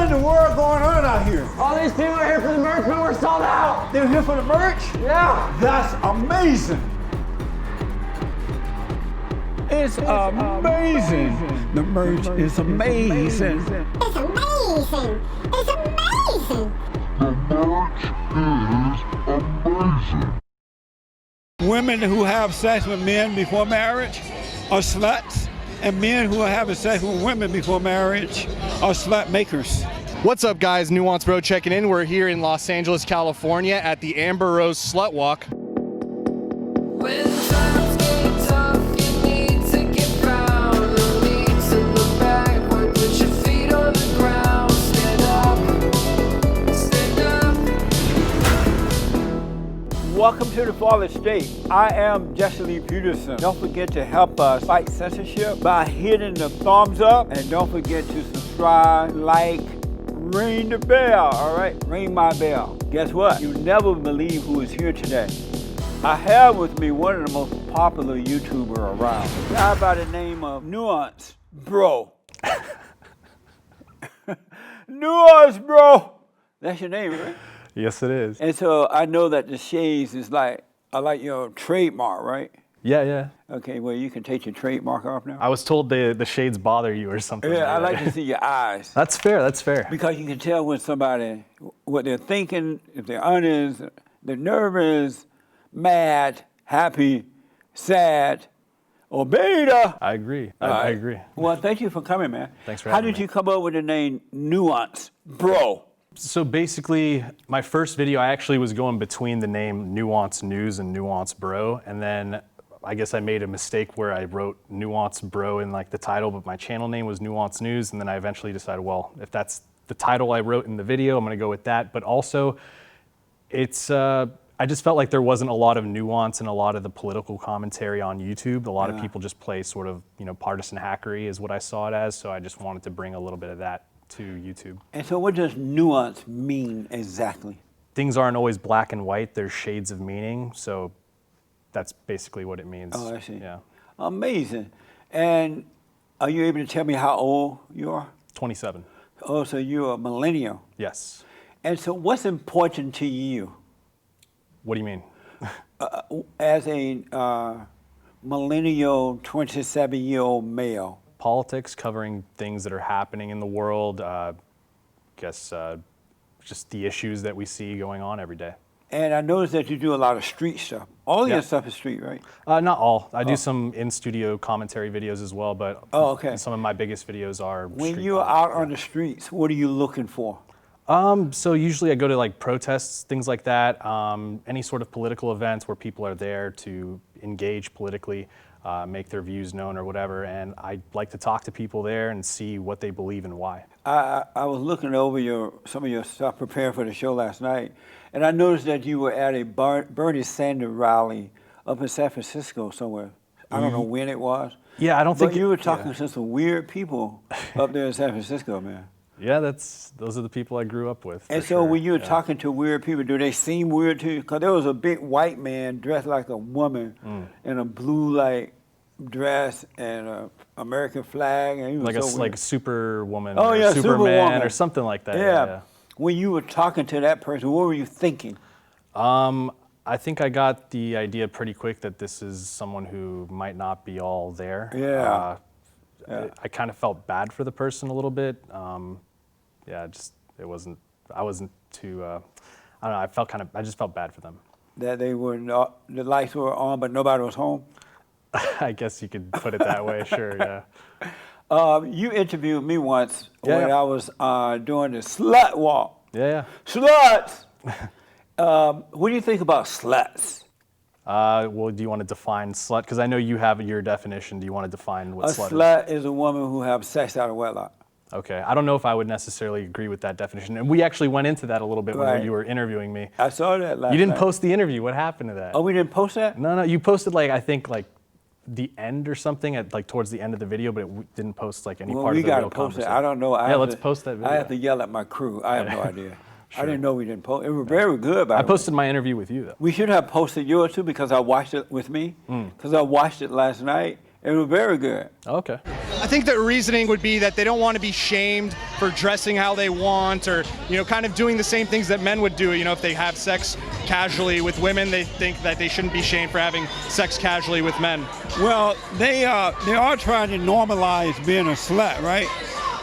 in the world going on out here? All these people are here for the merch, but we're sold out. They're here for the merch? Yeah. That's amazing. It's amazing. The merch is amazing. It's amazing. It's amazing. The merch is amazing. Women who have sex with men before marriage are sluts, and men who are having sex with women before marriage are slut makers. What's up, guys? Nuance Bro checking in. We're here in Los Angeles, California at the Amber Rose Slut Walk. Welcome to TheFallenState. I am Jesse Lee Peterson. Don't forget to help us fight censorship by hitting the thumbs up, and don't forget to subscribe, like, ring the bell, all right? Ring my bell. Guess what? You never believe who is here today. I have with me one of the most popular YouTubers around, a guy by the name of Nuance Bro. Nuance Bro. That's your name, right? Yes, it is. And so I know that the shades is like your trademark, right? Yeah. Okay, well, you can take your trademark off now. I was told the shades bother you or something. Yeah, I like to see your eyes. That's fair. Because you can tell when somebody, what they're thinking, if they're honest, they're nervous, mad, happy, sad, or beta. I agree. All I right. agree. Well, thank you for coming, man. Thanks for How having did me. you come up with the name Nuance Bro? So basically, my first video, I actually was going between the name Nuance News and Nuance Bro, and then I guess I made a mistake where I wrote Nuance Bro in like the title, but my channel name was Nuance News, and then I eventually decided, well, if that's the title I wrote in the video, I'm gonna go with that. But also, it's I just felt like there wasn't a lot of nuance in a lot of the political commentary on YouTube. A lot of people just play sort of, partisan hackery is what I saw it as, so I just wanted to bring a little bit of that to YouTube. And so what does nuance mean exactly? Things aren't always black and white, there's shades of meaning, so that's basically what it means. Oh, I see. Yeah. Amazing. And are you able to tell me how old you are? 27. Oh, so you're a millennial. Yes. And so what's important to you What do you mean? as a millennial 27-year-old male? Politics, covering things that are happening in the world, just the issues that we see going on every day. And I noticed that you do a lot of street stuff. All your stuff is street, right? Not all. I do some in-studio commentary videos as well, but some of my biggest videos are When street you're comments. out on the streets, what are you looking for? So usually I go to like protests, things like that, any sort of political events where people are there to engage politically, make their views known or whatever, and I like to talk to people there and see what they believe and why. I was looking over some of your stuff preparing for the show last night, and I noticed that you were at a Bernie Sanders rally up in San Francisco somewhere. I don't know when it was. Yeah, I don't think But you were talking to some weird people up there in San Francisco, man. Yeah, those are the people I grew up with. And so when you were talking to weird people, do they seem weird to you? Because there was a big white man dressed like a woman in a blue dress and a American flag, and he was so like weird. Superwoman, Oh, or yeah, Superman, Superwoman. or something like that. Yeah. When you were talking to that person, what were you thinking? I think I got the idea pretty quick that this is someone who might not be all there. Yeah. I kind of felt bad for the person a little bit. I wasn't too, I don't know, I just felt bad for them. That they were not, the lights were on, but nobody was home? I guess you could put it that way, sure, yeah. You interviewed me once when I was doing the slut walk. Yeah. Sluts! What do you think about sluts? Well, do you want to define slut? Because I know you have your definition. Do you want to define what A slut is? slut is a woman who has sex out of wedlock. Okay, I don't know if I would necessarily agree with that definition. And we actually went into that a little bit when you were interviewing me. I saw that last You didn't night. post the interview. What happened to that? Oh, we didn't post that? No, you posted I think the end or something at towards the end of the video, but it didn't post any Well, part we of the got real to post it. conversation. I don't know. Let's post that video. I have to yell at my crew. I have no idea. I didn't know we didn't post. It was very good, by I the way. posted my interview with you though. We should have posted yours too because I watched it with me. Because I watched it last night. It was very good. Okay. I think the reasoning would be that they don't want to be shamed for dressing how they want, or kind of doing the same things that men would do. If they have sex casually with women, they think that they shouldn't be shamed for having sex casually with men. Well, they are trying to normalize being a slut, right?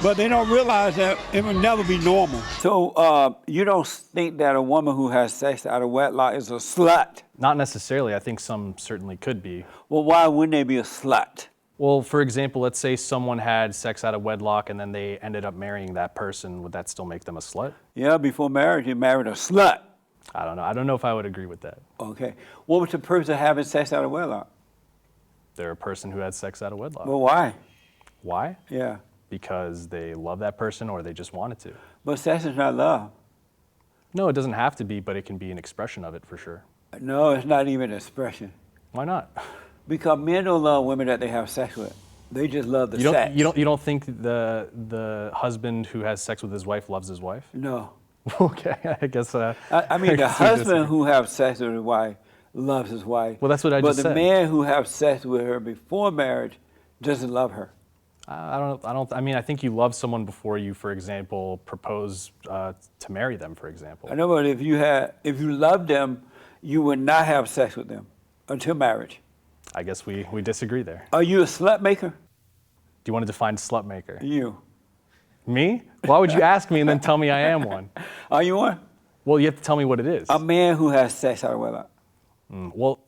But they don't realize that it will never be normal. So you don't think that a woman who has sex out of wedlock is a slut? Not necessarily. I think some certainly could be. Well, why wouldn't they be a slut? Well, for example, let's say someone had sex out of wedlock and then they ended up marrying that person. Would that still make them a slut? Yeah, before marriage, you married a slut. I don't know. I don't know if I would agree with that. Okay. What was the purpose of having sex out of wedlock? They're a person who had sex out of wedlock. Well, why? Why? Yeah. Because they love that person or they just wanted to. But sex is not love. No, it doesn't have to be, but it can be an expression of it for sure. No, it's not even an expression. Why not? Because men don't love women that they have sex with. They just love the sex. You don't think the husband who has sex with his wife loves his wife? No. Okay, I guess. I mean, the husband who has sex with his wife loves his wife. Well, that's what I just said. But the man who has sex with her before marriage doesn't love her. I mean, I think you love someone before you, for example, propose to marry them, for example. I know, but if you loved them, you would not have sex with them until marriage. I guess we disagree there. Are you a slut maker? Do you want to define slut maker? You. Me? Why would you ask me and then tell me I am one? Are you one? Well, you have to tell me what it is. A man who has sex out of wedlock. Well,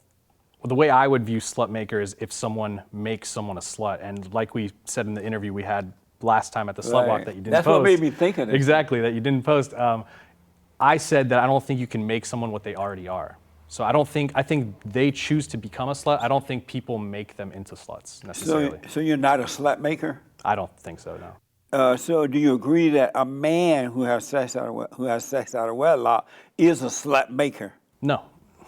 the way I would view slut maker is if someone makes someone a slut. And like we said in the interview we had last time at the Slut Walk that you didn't That's post. what made me think of it. Exactly, that you didn't post. I said that I don't think you can make someone what they already are. So I think they choose to become a slut. I don't think people make them into sluts necessarily. So you're not a slut maker? I don't think so, no. So do you agree that a man who has sex out of wedlock is a slut maker? No,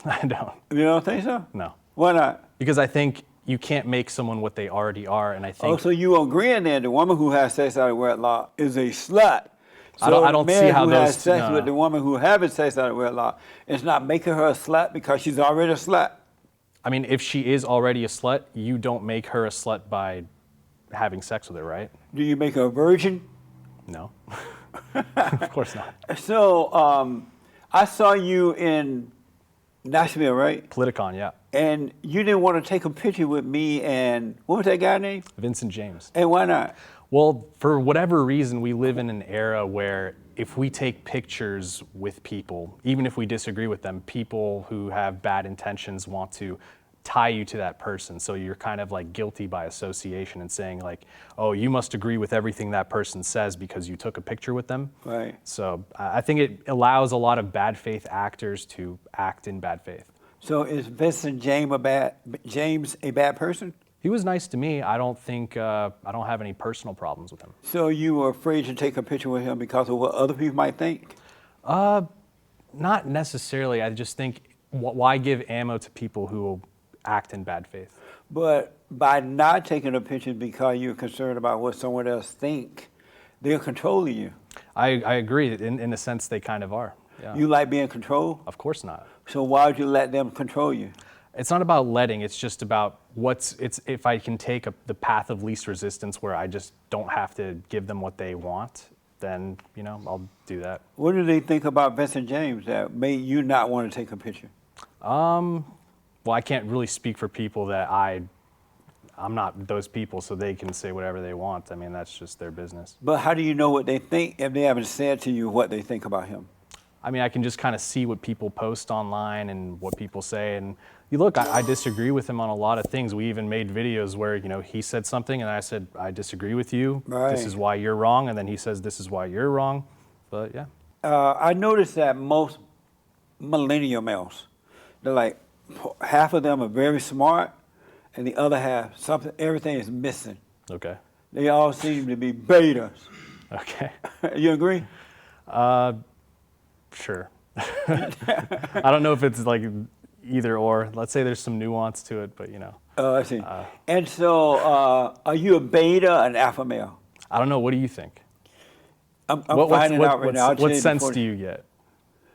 I don't. You don't think so? No. Why not? Because I think you can't make someone what they already are, and I think. Oh, so you agreeing that the woman who has sex out of wedlock is a slut? So I don't see how the man who has sex no. with the woman who having sex out of wedlock is not making her a slut because she's already a slut? I mean, if she is already a slut, you don't make her a slut by having sex with her, right? Do you make her a virgin? No. Of course not. So I saw you in Nashville, right? Politicon, yeah. And you didn't want to take a picture with me and, what was that guy's name? Vincent James. And why not? Well, for whatever reason, we live in an era where if we take pictures with people, even if we disagree with them, people who have bad intentions want to tie you to that person. So you're kind of like guilty by association and saying like, oh, you must agree with everything that person says because you took a picture with them. Right. So I think it allows a lot of bad faith actors to act in bad faith. So is Vincent James a bad person? He was nice to me. I don't think, I don't have any personal problems with him. So you were afraid to take a picture with him because of what other people might think? Not necessarily. I just think, why give ammo to people who will act in bad faith? But by not taking a picture because you're concerned about what someone else think, they're controlling you. I agree. In a sense, they kind of are. Yeah. You like being controlled? Of course not. So why would you let them control you? It's not about letting. It's just about if I can take the path of least resistance where I just don't have to give them what they want, then, I'll do that. What do they think about Vincent James that made you not want to take a picture? Well, I can't really speak for people that I'm not those people, so they can say whatever they want. I mean, that's just their business. But how do you know what they think if they haven't said to you what they think about him? I mean, I can just kind of see what people post online and what people say. And you look, I disagree with him on a lot of things. We even made videos where, he said something and I said, I disagree with you. Right. This is why you're wrong. And then he says, this is why you're wrong. But yeah. I noticed that most millennial males, they're like, half of them are very smart and the other half, everything is missing. Okay. They all seem to be betas. Okay. You agree? Sure. I don't know if it's like either or. Let's say there's some nuance to it, but I see. And so, are you a beta, an alpha male? I don't know. What do you think? I'm finding out right now. What sense do you get?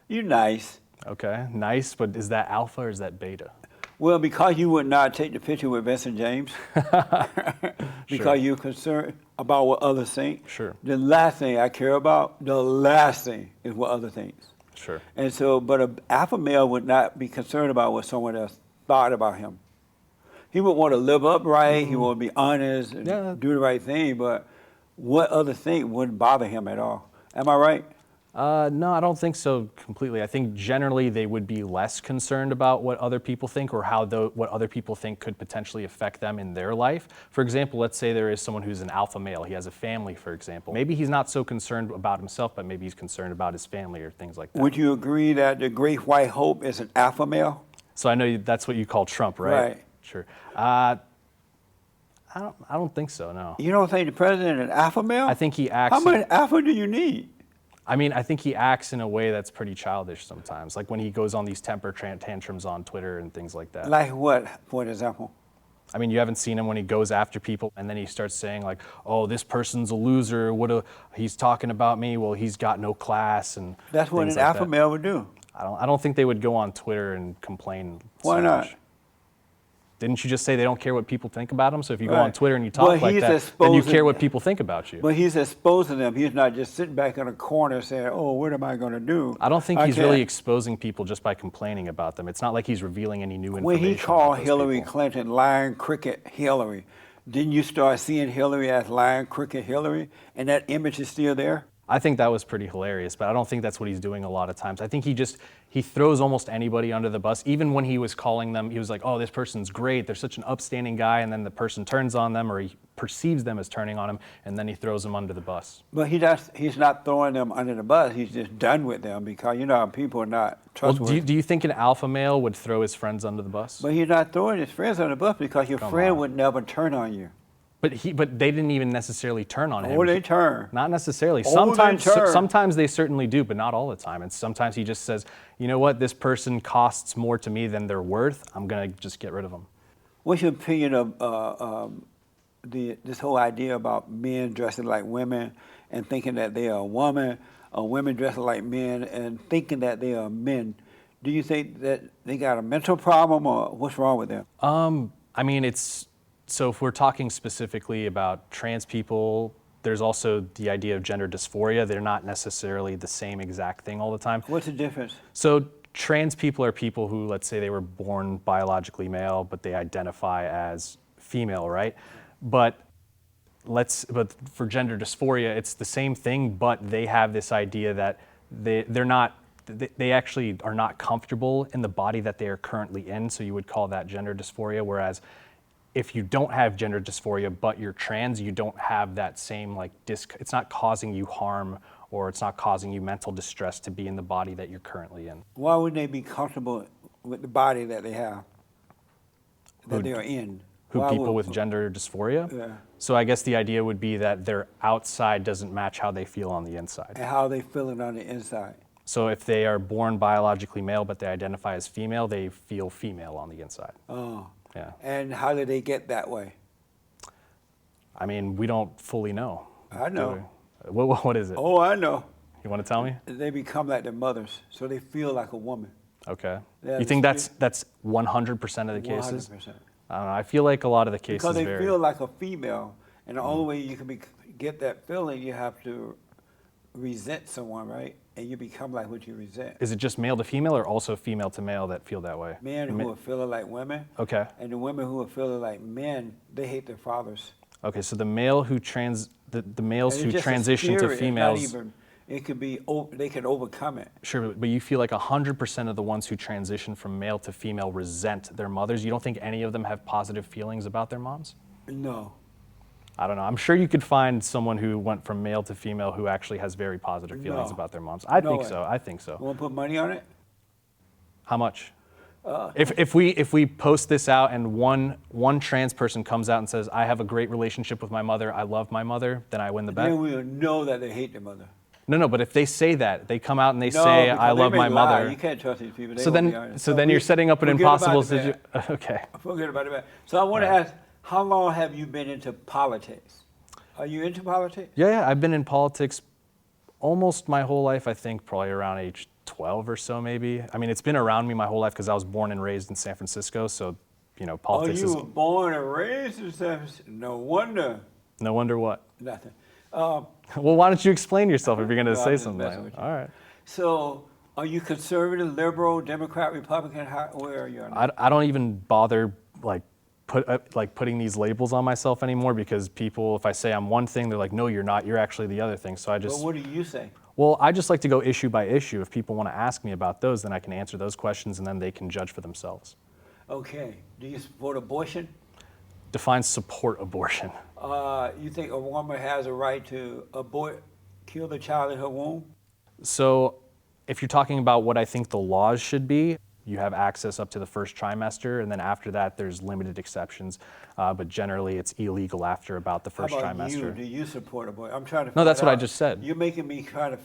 You're nice. Okay, nice, but is that alpha or is that beta? Well, because you would not take the picture with Vincent James, because you're concerned about what others think. Sure. The last thing I care about, the last thing is what others think. Sure. And so, but an alpha male would not be concerned about what someone else thought about him. He would want to live upright, he would be honest, and do the right thing, but what others think wouldn't bother him at all. Am I right? No, I don't think so completely. I think generally they would be less concerned about what other people think or how what other people think could potentially affect them in their life. For example, let's say there is someone who's an alpha male. He has a family, for example. Maybe he's not so concerned about himself, but maybe he's concerned about his family or things like that. Would you agree that the great white hope is an alpha male? So I know that's what you call Trump, right? Right. Sure. I don't think so, no. You don't think the president is an alpha male? I think he acts... How much alpha do you need? I mean, I think he acts in a way that's pretty childish sometimes, like when he goes on these temper tantrums on Twitter and things like that. Like what, for example? I mean, you haven't seen him when he goes after people and then he starts saying like, oh, this person's a loser, he's talking about me, well, he's got no class and That's what an things like alpha that. male would do. I don't think they would go on Twitter and complain Why so not? much. Didn't you just say they don't care what people think about them? So if you go Right. on Twitter and you talk like that, then you exposing- care what people think about you. But he's exposing them. He's not just sitting back in a corner saying, oh, what am I going to do? I don't think I he's can't- really exposing people just by complaining about them. It's not like he's revealing any new information. When he about called those Hillary people. Clinton lying cricket Hillary, didn't you start seeing Hillary as lying cricket Hillary? And that image is still there? I think that was pretty hilarious, but I don't think that's what he's doing a lot of times. I think he throws almost anybody under the bus. Even when he was calling them, he was like, oh, this person's great, they're such an upstanding guy, and then the person turns on them or he perceives them as turning on him, and then he throws them under the bus. But he's not throwing them under the bus. He's just done with them because, you know, people are not Well, trustworthy. do you think an alpha male would throw his friends under the bus? But he's not throwing his friends under the bus because your friend on. would never turn on you. But they didn't even necessarily turn on him. Or they turn. Not necessarily. Oh, Sometimes, they turn. sometimes they certainly do, but not all the time. And sometimes he just says, you know what, this person costs more to me than they're worth. I'm going to just get rid of them. What's your opinion of this whole idea about men dressing like women and thinking that they are a woman, or women dressing like men and thinking that they are men? Do you think that they got a mental problem, or what's wrong with them? I mean, so if we're talking specifically about trans people, there's also the idea of gender dysphoria. They're not necessarily the same exact thing all the time. What's the difference? So trans people are people who, let's say they were born biologically male, but they identify as female, right? But for gender dysphoria, it's the same thing, but they have this idea that they actually are not comfortable in the body that they are currently in, so you would call that gender dysphoria, whereas if you don't have gender dysphoria but you're trans, you don't have that same it's not causing you harm or it's not causing you mental distress to be in the body that you're currently in. Why wouldn't they be comfortable with the body that they have, that they are in? People with gender dysphoria? Yeah. So I guess the idea would be that their outside doesn't match how they feel on the inside. And how are they feeling on the inside? So if they are born biologically male but they identify as female, they feel female on the inside. Oh. Yeah. And how did they get that way? I mean, we don't fully know. I know. What is it? Oh, I know. You want to tell me? They become like their mothers, so they feel like a woman. Okay. Yeah, You think that's 100% of the cases? 100%. I don't know. I feel like a lot of the cases Because they vary. feel like a female, and the only way you can get that feeling, you have to resent someone, right? And you become like what you resent. Is it just male to female or also female to male that feel that way? Men who are feeling like women, Okay. and the women who are feeling like men, they hate their fathers. Okay, so the males who And it's just a transition to spirit. It's not females. even, it could be, they can overcome it. Sure, but you feel like 100% of the ones who transition from male to female resent their mothers. You don't think any of them have positive feelings about their moms? No. I don't know. I'm sure you could find someone who went from male to female who actually has very positive feelings No. about their moms. I No think way. so. I think so. Want to put money on it? How much? If we post this out and one trans person comes out and says, I have a great relationship with my mother, I love my mother, then I win the bet? Then we'll know that they hate their mother. No, but if they say that, they come out and they No, say, because I they love may my lie. mother. You can't trust these people. They So won't be then, honest. so then you're setting up an forget about impossible the situation. bet. Okay. Forget about it. So I want to ask, how long have you been into politics? Are you into politics? Yeah, I've been in politics Almost my whole life, I think probably around age 12 or so maybe. I mean, it's been around me my whole life because I was born and raised in San Francisco, so, you know, politics you is... were born and raised in San Francisco? No wonder. No wonder what? Nothing. Well, why don't you explain yourself if you're going to No, say I'm just something? messing with you. All right. So, are you conservative, liberal, Democrat, Republican? Where are you on? I don't even bother putting these labels on myself anymore because people, if I say I'm one thing, they're like, no, you're not. You're actually the other thing. So I just... But what do you say? Well, I just like to go issue by issue. If people want to ask me about those, then I can answer those questions and then they can judge for themselves. Okay. Do you support abortion? Define support abortion. You think a woman has a right to kill the child in her womb? So if you're talking about what I think the laws should be, you have access up to the first trimester, and then after that, there's limited exceptions. But generally, it's illegal after about the first How about trimester. you? Do you support abortion? I'm trying to. No, that's find what I out. just said. You're making me try to,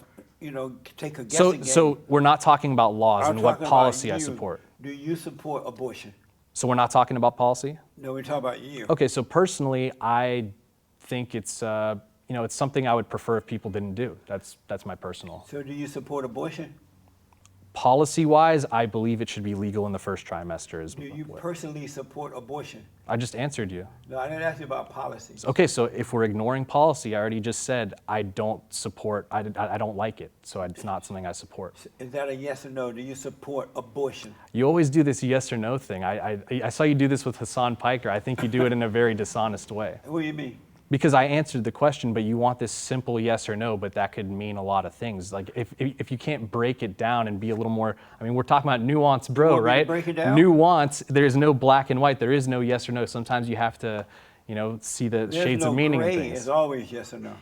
take a guessing game. So we're not talking about laws I'm and what talking about policy I you. support. Do you support abortion? So we're not talking about policy? No, we're talking about you. Okay, so personally, I think it's it's something I would prefer if people didn't do. That's my personal. So do you support abortion? Policy-wise, I believe it should be legal in the first trimester. Do you personally support abortion? I just answered you. No, I didn't ask you about policy. Okay, so if we're ignoring policy, I already just said I don't support, I don't like it, so it's not something I support. Is that a yes or no? Do you support abortion? You always do this yes or no thing. I saw you do this with Hassan Piker. I think you do it in a very dishonest way. What do you mean? Because I answered the question, but you want this simple yes or no, but that could mean a lot of things. Like if you can't break it down and be a little more, I mean, we're talking about nuance, bro, want me to right? break it down? Nuance, there's no black and white. There is no yes or no. Sometimes you have to, see the shades of meaning in There's no gray. things. It's always yes or no.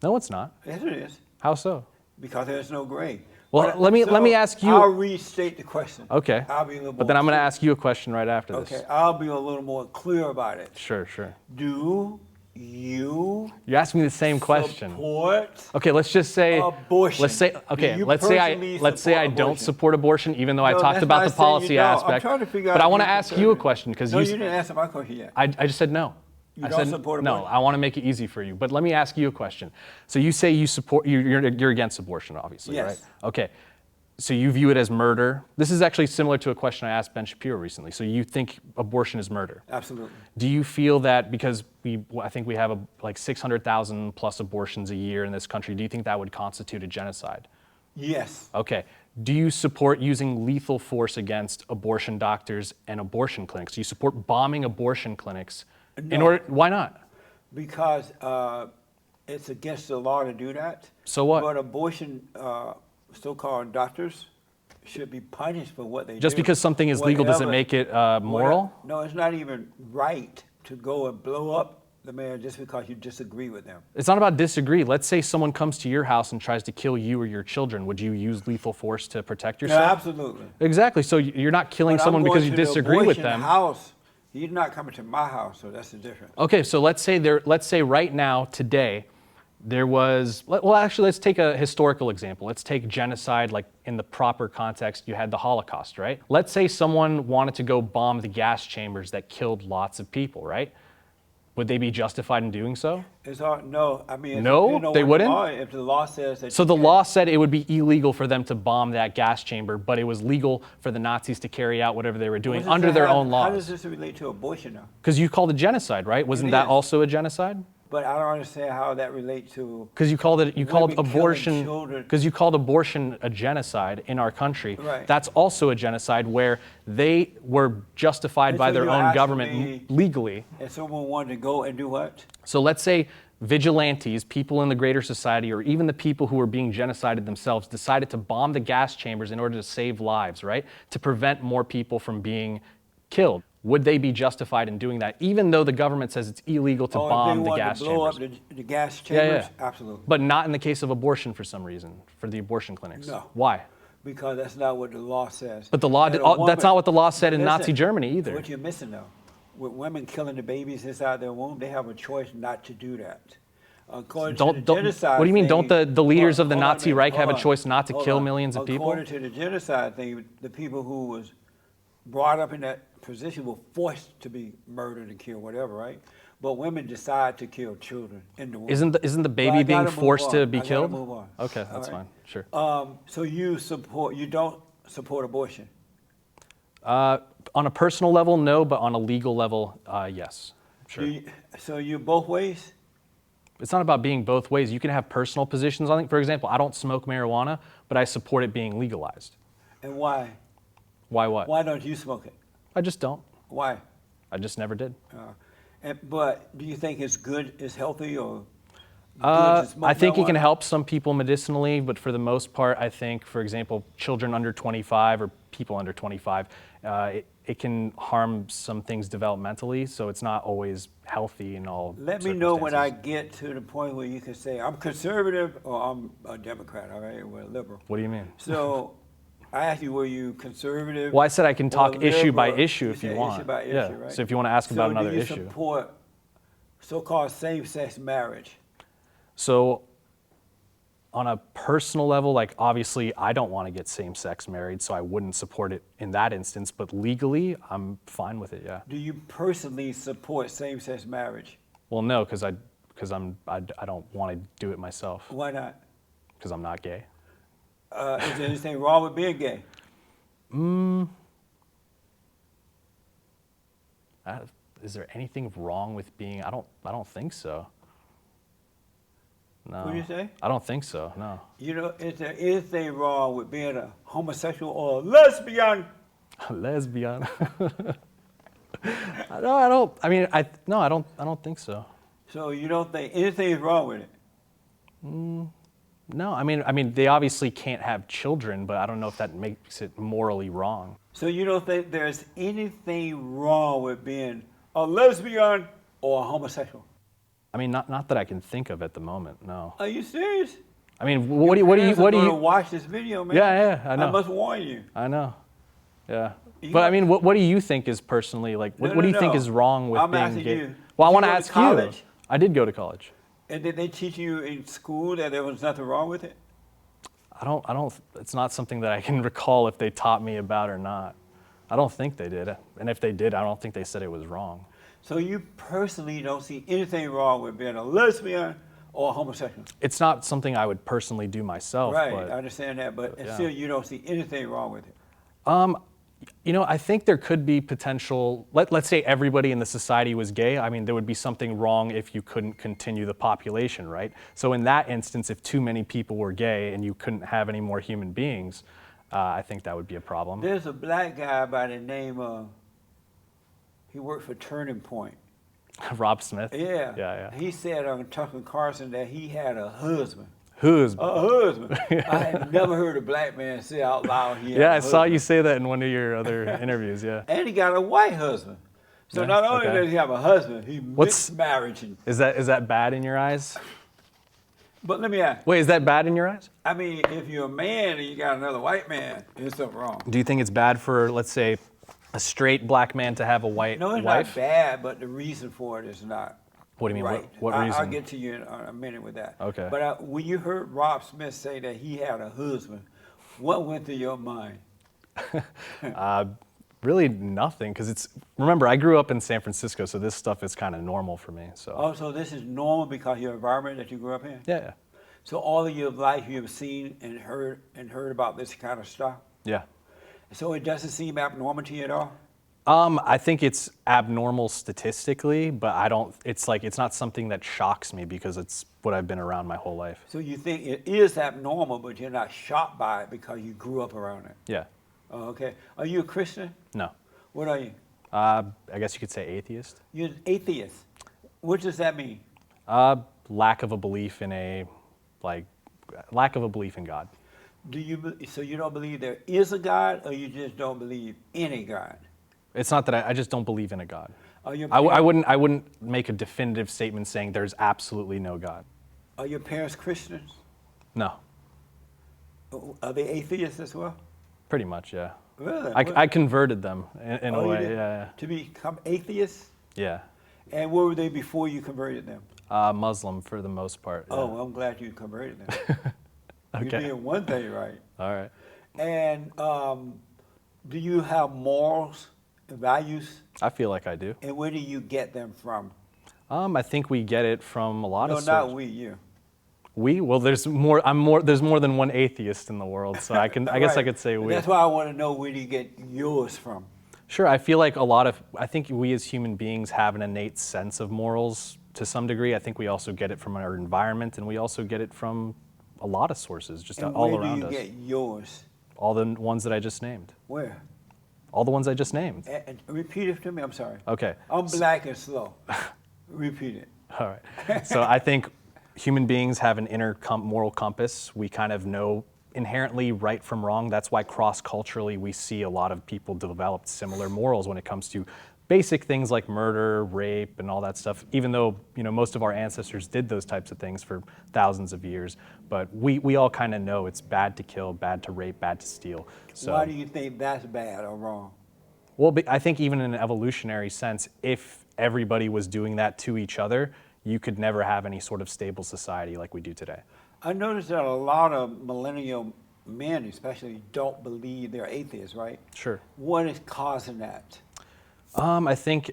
No, it's not. Yes, it is. How so? Because there's no gray. Well, let me ask you. I'll restate the question. Okay. I'll be a little But then more I'm going to clear. ask you a question right after this. Okay, I'll be a little more clear about it. Sure. Do you You're asking me the same question. support Okay, let's just say abortion? Let's say Do you let's say I personally don't support support abortion, even though I No, talked that's about not the saying you policy don't. I'm aspect. trying to figure out But I if want to you're ask you a conservative. question because No, you didn't answer my question yet. I just said no. You I don't said support no. abortion? I want to make it easy for you. But let me ask you a question. So you say you support you're against abortion, obviously, Yes. right? Okay. So you view it as murder. This is actually similar to a question I asked Ben Shapiro recently. So you think abortion is murder? Absolutely. Do you feel that because I think we have like 600,000 plus abortions a year in this country, do you think that would constitute a genocide? Yes. Okay. Do you support using lethal force against abortion doctors and abortion clinics? Do you support bombing abortion clinics? No. Why not? Because it's against the law to do that. So what? But abortion, so-called doctors should be punished for what they do. Just because something is legal doesn't Whatever- make it moral? No, it's not even right to go and blow up the man just because you disagree with them. It's not about disagree. Let's say someone comes to your house and tries to kill you or your children. Would you use lethal force to protect Yeah, yourself? absolutely. Exactly. So you're not killing But someone I'm because going you to the disagree with abortion them. House. He's not coming to my house, so that's the difference. Okay, so let's say right now, today, there was, well, actually, let's take a historical example. Let's take genocide, like in the proper context, you had the Holocaust, right? Let's say someone wanted to go bomb the gas chambers that killed lots of people, right? Would they be justified in doing so? No, I mean, No, they wouldn't? If the law says that. So you the can't. law said it would be illegal for them to bomb that gas chamber, but it was legal for the Nazis to carry out whatever they were doing What does under that their have- own How laws. does this relate to abortion now? Because you called it genocide, right? Wasn't that is. also a genocide? But I don't understand how that relates to. Because you called Women killing abortion, children. because you called abortion a genocide in our country. Right. That's also a genocide where they were justified And by so their you're own asking government me- legally. If someone wanted to go and do what? So let's say vigilantes, people in the greater society, or even the people who were being genocided themselves, decided to bomb the gas chambers in order to save lives, right? To prevent more people from being killed. Would they be justified in doing that, even though the government says it's illegal to Or if bomb they the wanted gas to blow chambers? up the gas Yeah, chambers? yeah. Absolutely. But not in the case of abortion for some reason, for the abortion clinics. No. Why? Because that's not what the law says. But the law, And a that's woman- not what the law said in Listen, Nazi Germany either. What you're missing though, with women killing the babies inside their womb, they have a choice not to do that. According to the genocide what do you mean? thing- Don't the leaders of the Hold on a Nazi minute, Reich hold have a on, choice not to hold kill on. millions of people? According to the genocide thing, the people who was brought up in that position were forced to be murdered and killed, whatever, right? but women decide to kill children in the womb. Isn't the But baby I being gotta move forced on. to be I gotta killed? move on. Okay, that's All right. fine. Sure. So you don't support abortion? On a personal level, no, but on a legal level, yes. Sure. So you both ways? It's not about being both ways. You can have personal positions on it. For example, I don't smoke marijuana, but I support it being legalized. And why? Why what? Why don't you smoke it? I just don't. Why? I just never did. But do you think it's good, it's healthy, or good to smoke I think it can marijuana? help some people medicinally, but for the most part, I think, for example, children under 25 or people under 25, it can harm some things developmentally, so it's not always healthy in all Let me know when I circumstances. get to the point where you can say, I'm conservative or I'm a Democrat, all right, or a liberal. What do you mean? So I asked you, were you conservative? Well, I said I can or talk issue by liberal? issue if you said want. Issue by Yeah. issue, right? So if you want to ask about another do you issue. support so-called same-sex marriage? So on a personal level, like obviously I don't want to get same-sex married, so I wouldn't support it in that instance, but legally I'm fine with it, yeah. Do you personally support same-sex marriage? Well, no, because I don't want to do it myself, Why not? because I'm not gay. Is there anything wrong with being gay? Is there anything wrong with being? I don't think so. No. What do you say? I don't think so. No. You know, is there anything wrong with being a homosexual or a lesbian? Lesbian. No, I don't. I mean, I don't think so. So you don't think anything is wrong with it? No, I mean, they obviously can't have children, but I don't know if that makes it morally wrong. So you don't think there's anything wrong with being a lesbian or a homosexual? I mean, not that I can think of at the moment. No. Are you serious? I mean, what do you Parents are gonna you? watch this video, man? Yeah, I know. I must warn you. I know. Yeah. You- But I mean, what do you think is personally like? What do you think is wrong with I'm being asking gay? you. Well, I Did want to you go to ask you. college? I did go to college. And did they teach you in school that there was nothing wrong with it? I don't. It's not something that I can recall if they taught me about or not. I don't think they did. And if they did, I don't think they said it was wrong. So you personally don't see anything wrong with being a lesbian or a homosexual? It's not something I would personally do myself. Right, But, I understand that, but yeah. still you don't see anything wrong with it. You know, I think there could be potential. Let's say everybody in the society was gay. I mean, there would be something wrong if you couldn't continue the population, right? So in that instance, if too many people were gay and you couldn't have any more human beings, I think that would be a problem. There's a black guy by the name of, he worked for Turning Point. Rob Smith. Yeah. Yeah. He said on Tucker Carlson that he had a husband. Who's? A husband. I had never heard a black man say out loud he had Yeah, a I saw husband. you say that in one of your other interviews. Yeah. And he got a white husband. So Yeah, not only okay. does he have a husband, he What's- mixed marriage. Is that bad in your eyes? But let me ask, Wait, is that bad in your eyes? I mean, if you're a man and you got another white man, there's something wrong. Do you think it's bad for, let's say, a straight black man to have a white No, it's wife? not bad, but the reason for it is not What do you mean? right. What I'll reason? get to you in a minute with that. Okay. But when you heard Rob Smith say that he had a husband, what went through your mind? Really nothing, because remember, I grew up in San Francisco, so this stuff is kind of normal for me. So Oh, so this is normal because your environment that you grew up in? yeah. So all of your life you have seen and heard about this kind of stuff? Yeah. So it doesn't seem abnormal to you at all? I think it's abnormal statistically, but it's not something that shocks me because it's what I've been around my whole life. So you think it is abnormal, but you're not shocked by it because you grew up around it? Yeah. Oh, okay. Are you a Christian? No. What are you? I guess you could say atheist. You're an atheist. What does that mean? Lack of a belief in lack of a belief in God. So you don't believe there is a God, or you just don't believe in a God? It's not that I just don't believe in a God. Are your I parents, wouldn't make a definitive statement saying there's absolutely no God. are your parents Christians? No. Are they atheists as well? Pretty much, yeah. Really? I converted them in Oh, a you way. did? Yeah. To become atheists? Yeah. And what were they before you converted them? Muslim for the most part. Yeah. Oh, well, I'm glad you converted them. You Okay. did one thing right. All right. And do you have morals and values? I feel like I do. And where do you get them from? I think we get it from a lot No, of not sources. we, you. We? Well, there's more. There's more than one atheist in the world, so I can. I guess I Right. could say But we. that's why I want to know where do you get yours from? Sure, I feel like I think we as human beings have an innate sense of morals to some degree. I think we also get it from our environment, and we also get it from a lot of sources, just And all where around do you us. get yours? All the ones that I just named. Where? All the ones I just named. And repeat it to me. I'm sorry. Okay. I'm black and slow. Repeat it. All right. So I think human beings have an inner moral compass. We kind of know inherently right from wrong. That's why cross-culturally we see a lot of people develop similar morals when it comes to basic things like murder, rape, and all that stuff, even though most of our ancestors did those types of things for thousands of years. But we all kind of know it's bad to kill, bad to rape, bad to steal. So, Why do you think that's bad or wrong? well, I think even in an evolutionary sense, if everybody was doing that to each other, you could never have any sort of stable society like we do today. I noticed that a lot of millennial men, especially, don't believe they're atheists, right? Sure. What is causing that? I think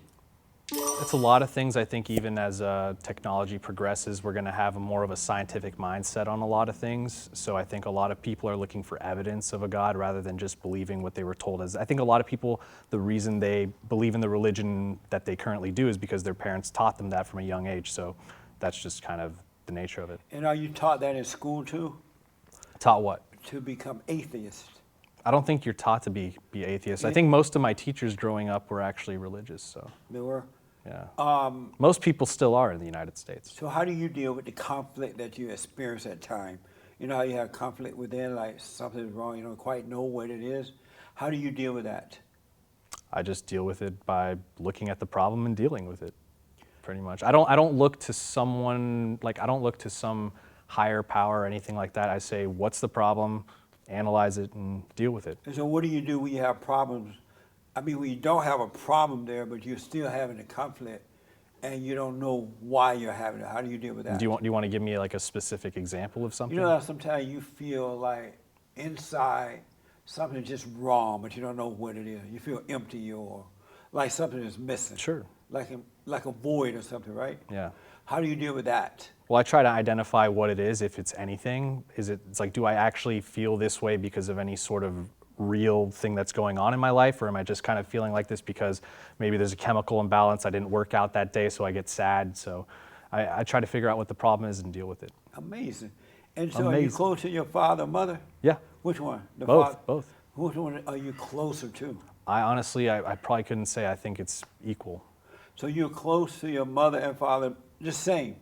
it's a lot of things. I think even as technology progresses, we're going to have more of a scientific mindset on a lot of things. So I think a lot of people are looking for evidence of a God rather than just believing what they were told. I think a lot of people, the reason they believe in the religion that they currently do is because their parents taught them that from a young age. So that's just kind of the nature of it. And are you taught that in school too? Taught what? To become atheist? I don't think you're taught to be atheist. I think most of my teachers growing up were actually religious. So They were? yeah. Most people still are in the United States. So how do you deal with the conflict that you experience at time? You know how you have conflict within, like something's wrong, you don't quite know what it is. How do you deal with that? I just deal with it by looking at the problem and dealing with it, pretty much. I don't look to someone, I don't look to some higher power or anything like that. I say, what's the problem? Analyze it and deal with it. And so what do you do when you have problems? I mean, when you don't have a problem there, but you're still having a conflict and you don't know why you're having it. How do you deal with that? Do you want to give me like a specific example of something? You know how sometimes you feel like inside something's just wrong, but you don't know what it is. You feel empty or like something is missing. Sure. Like a void or something, right? Yeah. How do you deal with that? Well, I try to identify what it is, if it's anything. It's like, do I actually feel this way because of any sort of real thing that's going on in my life, or am I just kind of feeling like this because maybe there's a chemical imbalance, I didn't work out that day, so I get sad. So I try to figure out what the problem is and deal with it. Amazing. And so are you close to your father or mother? Yeah. Which one? The Both, father? both. Which one are you closer to? I honestly, I probably couldn't say. I think it's equal. So you're close to your mother and father, the same?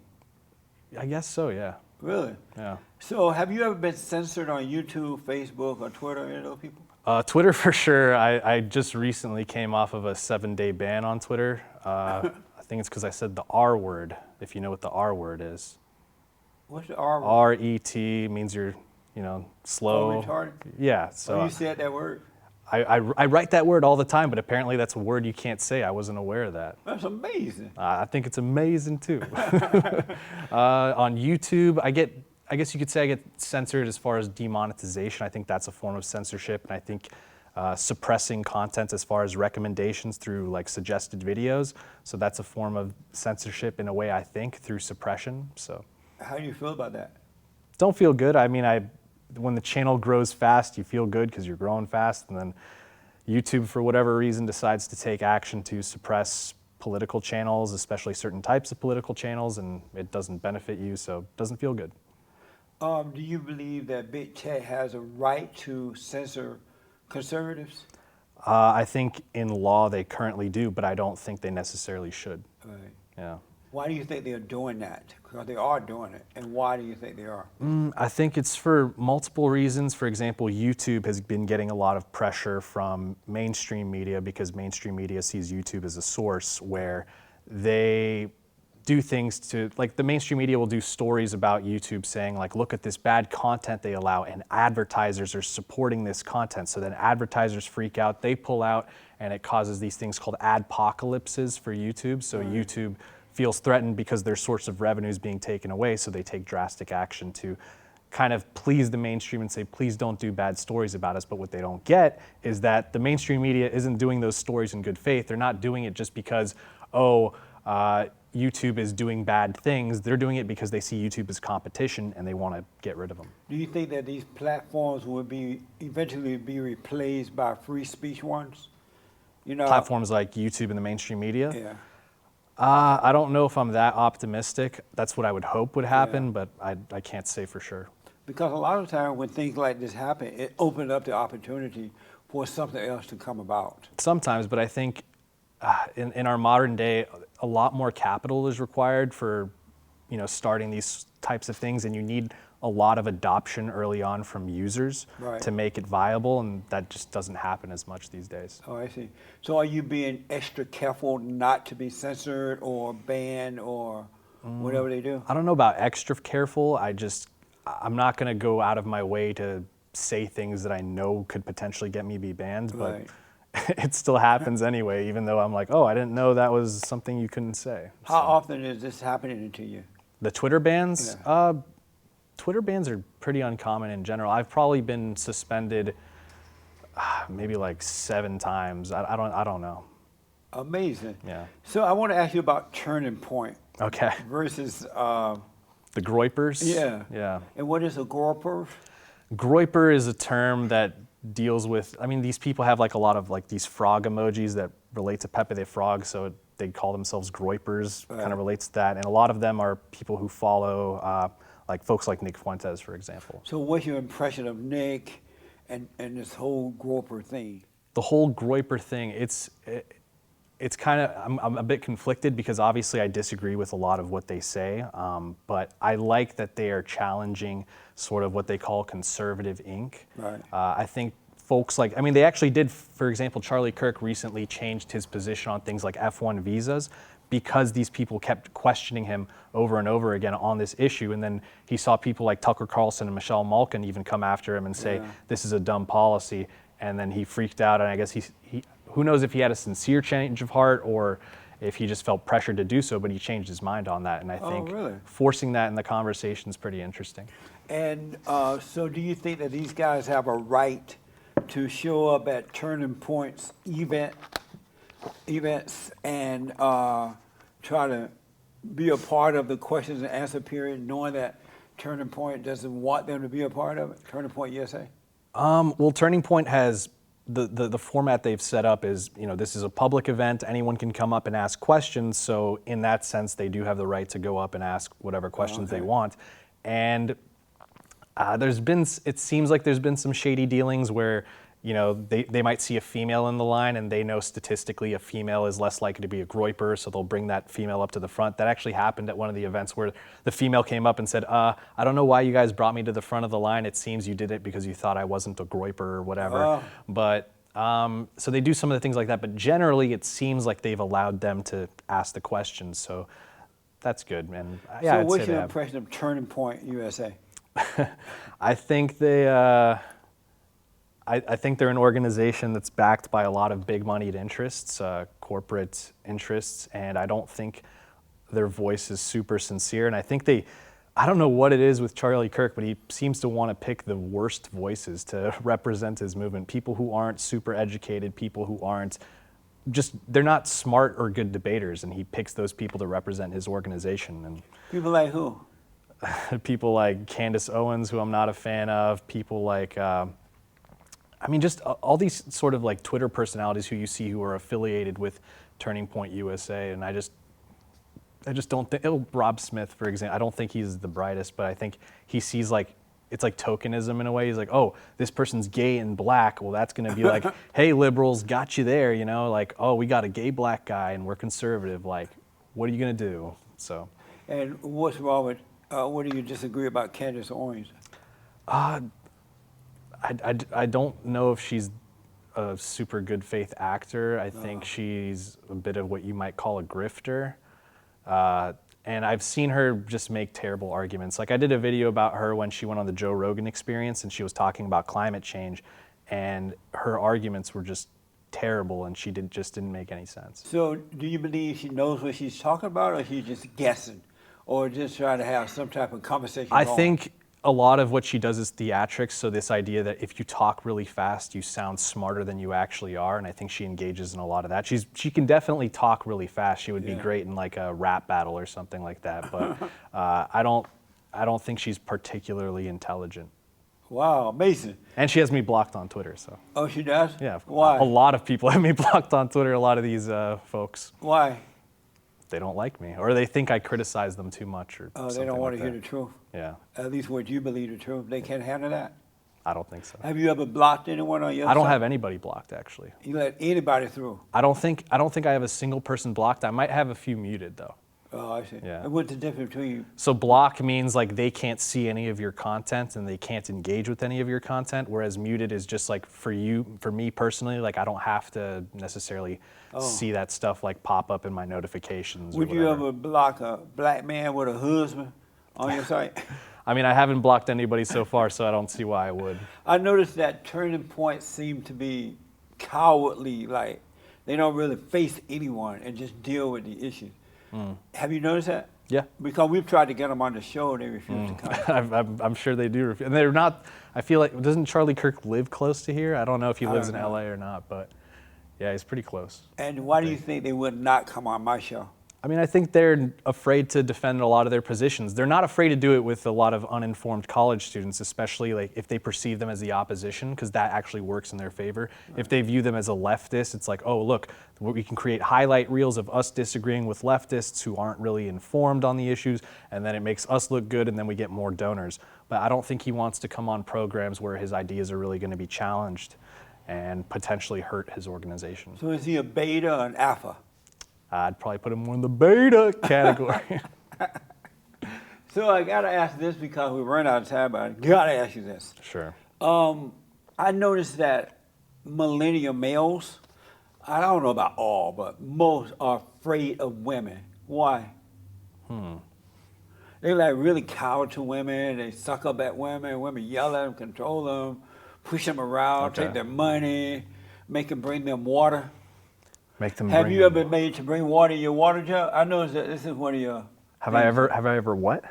I guess so, yeah. Really? Yeah. So have you ever been censored on YouTube, Facebook, or Twitter, any of those people? Twitter for sure. I just recently came off of a 7-day ban on Twitter. I think it's because I said the R word, if you know what the R word is. What's the R word? R-E-T means you're, slow. Oh, retarded? Yeah. So Oh, you said that word? I write that word all the time, but apparently that's a word you can't say. I wasn't aware of that. That's amazing. I think it's amazing too. On YouTube, I guess you could say I get censored as far as demonetization. I think that's a form of censorship, and I think suppressing content as far as recommendations through like suggested videos. So that's a form of censorship in a way, I think, through suppression. So How do you feel about that? don't feel good. I mean, when the channel grows fast, you feel good because you're growing fast, and then YouTube, for whatever reason, decides to take action to suppress political channels, especially certain types of political channels, and it doesn't benefit you, so it doesn't feel good. Do you believe that Big Tech has a right to censor conservatives? I think in law they currently do, but I don't think they necessarily should. Right. Yeah. Why do you think they're doing that? Because they are doing it. And why do you think they are? I think it's for multiple reasons. For example, YouTube has been getting a lot of pressure from mainstream media because mainstream media sees YouTube as a source where they do things to, like the mainstream media will do stories about YouTube saying like, look at this bad content they allow, and advertisers are supporting this content. So then advertisers freak out, they pull out, and it causes these things called adpocalypses for YouTube. So YouTube feels threatened because their source of revenue is being taken away, so they take drastic action to kind of please the mainstream and say, please don't do bad stories about us. But what they don't get is that the mainstream media isn't doing those stories in good faith. They're not doing it just because, YouTube is doing bad things. They're doing it because they see YouTube as competition and they want to get rid of them. Do you think that these platforms will eventually be replaced by free speech ones? You know, Platforms like YouTube and the mainstream media. Yeah. I don't know if I'm that optimistic. That's what I would hope would happen, Yeah. but I can't say for sure. Because a lot of times when things like this happen, it opened up the opportunity for something else to come about. Sometimes, but I think in our modern day, a lot more capital is required for, starting these types of things, and you need a lot of adoption early on from users Right. to make it viable, and that just doesn't happen as much these days. Oh, I see. So are you being extra careful not to be censored or banned or whatever they do? I don't know about extra careful. I'm not going to go out of my way to say things that I know could potentially get me be banned, but Right. it still happens anyway, even though I'm like, oh, I didn't know that was something you couldn't say. How often is this happening to you? The Twitter bans? Yeah. Twitter bans are pretty uncommon in general. I've probably been suspended maybe like 7 times. I don't know. Amazing. Yeah. So I want to ask you about Turning Point Okay. versus, The groypers? yeah. Yeah. And what is a groper? Groyper is a term that deals with, these people have like a lot of like these frog emojis that relate to Pepe the Frog, so they call themselves groypers, kind of relates to that. And a lot of them are people who follow like folks like Nick Fuentes, for example. So what's your impression of Nick and this whole groper thing? The whole groyper thing, it's kind of, I'm a bit conflicted because obviously I disagree with a lot of what they say, but I like that they are challenging sort of what they call conservative ink. Right. I think folks like, they actually did, for example, Charlie Kirk recently changed his position on things like F1 visas because these people kept questioning him over and over again on this issue. And then he saw people like Tucker Carlson and Michelle Malkin even come after him and say, this is a dumb policy. And then he freaked out, and I guess he who knows if he had a sincere change of heart or if he just felt pressured to do so, but he changed his mind on that. And I think really? forcing that in the conversation is pretty interesting. And so do you think that these guys have a right to show up at Turning Point's events and try to be a part of the questions and answer period, knowing that Turning Point doesn't want them to be a part of it? Turning Point USA? Well, Turning Point has the format they've set up is, this is a public event. Anyone can come up and ask questions. So in that sense, they do have the right to go up and ask whatever questions they want. And it seems like there's been some shady dealings where, they might see a female in the line and they know statistically a female is less likely to be a groyper, so they'll bring that female up to the front. That actually happened at one of the events where the female came up and said, I don't know why you guys brought me to the front of the line. It seems you did it because you thought I wasn't a groyper or whatever. But so they do some of the things like that, but generally it seems like they've allowed them to ask the questions, so that's good. And yeah, So I'd what's say your they impression of Turning Point USA? I think they. I think they're an organization that's backed by a lot of big moneyed interests, corporate interests, and I don't think their voice is super sincere. And I think I don't know what it is with Charlie Kirk, but he seems to want to pick the worst voices to represent his movement. People who aren't super educated, people who aren't they're not smart or good debaters, and he picks those people to represent his organization. And People like who? people like Candace Owens, who I'm not a fan of, people like, just all these sort of like Twitter personalities who you see who are affiliated with Turning Point USA, and I just don't think, Rob Smith, for example, I don't think he's the brightest, but I think he sees it's like tokenism in a way. He's like, oh, this person's gay and black, well, that's gonna be like, hey, liberals, got you there, like, oh, we got a gay black guy and we're conservative, like, what are you gonna do? So. And what's wrong with, what do you disagree about Candace Owens? I don't know if she's a super good faith actor. I think she's a bit of what you might call a grifter. And I've seen her just make terrible arguments. Like I did a video about her when she went on the Joe Rogan Experience and she was talking about climate change, and her arguments were just terrible and she just didn't make any sense. So do you believe she knows what she's talking about, or she's just guessing, or just trying to have some type of conversation I going? think a lot of what she does is theatrics, so this idea that if you talk really fast, you sound smarter than you actually are, and I think she engages in a lot of that. She can definitely talk really fast. She would be great in like a rap battle or something like that, but I don't think she's particularly intelligent. Wow, amazing. And she has me blocked on Twitter, so. Oh, she does? Yeah. Why? A lot of people have me blocked on Twitter, a lot of these folks. Why? They don't like me, or they think I criticize them too much, or Oh, something they don't want like to hear that. the truth. Yeah, At least what you believe the truth. They can't handle that. I don't think so. Have you ever blocked anyone on your I don't site? have anybody blocked, actually. You let anybody through? I don't think I have a single person blocked. I might have a few muted though. Oh, I see. Yeah. And what's the difference between? So block means like they can't see any of your content and they can't engage with any of your content, whereas muted is just like for me personally, like I don't have to necessarily see that stuff like pop up in my notifications. Would or you whatever. ever block a black man with a husband on your site? I mean, I haven't blocked anybody so far, so I don't see why I would. I noticed that turning points seem to be cowardly, like they don't really face anyone and just deal with the issue. Have you noticed that? Yeah. Because we've tried to get them on the show and they refuse to come. I'm sure they do. And they're not, I feel like, doesn't Charlie Kirk live close to here? I don't know if he lives in don't know. LA or not, but yeah, he's pretty close. And why do you think they would not come on my show? I mean, I think they're afraid to defend a lot of their positions. They're not afraid to do it with a lot of uninformed college students, especially like if they perceive them as the opposition, because that actually works in their favor. Right. If they view them as a leftist, it's like, oh, look, we can create highlight reels of us disagreeing with leftists who aren't really informed on the issues, and then it makes us look good, and then we get more donors. But I don't think he wants to come on programs where his ideas are really going to be challenged and potentially hurt his organization. So is he a beta or an alpha? I'd probably put him more in the beta category. So I gotta ask this because we run out of time, but I gotta ask you this. Sure. I noticed that millennial males, I don't know about all, but most are afraid of women. Why? They're like really coward to women. They suck up at women. Women yell at them, control them, push them around, take their money, make them bring them water. Have you ever made to bring water in your water jug? I noticed that this is one of your. Have I ever what?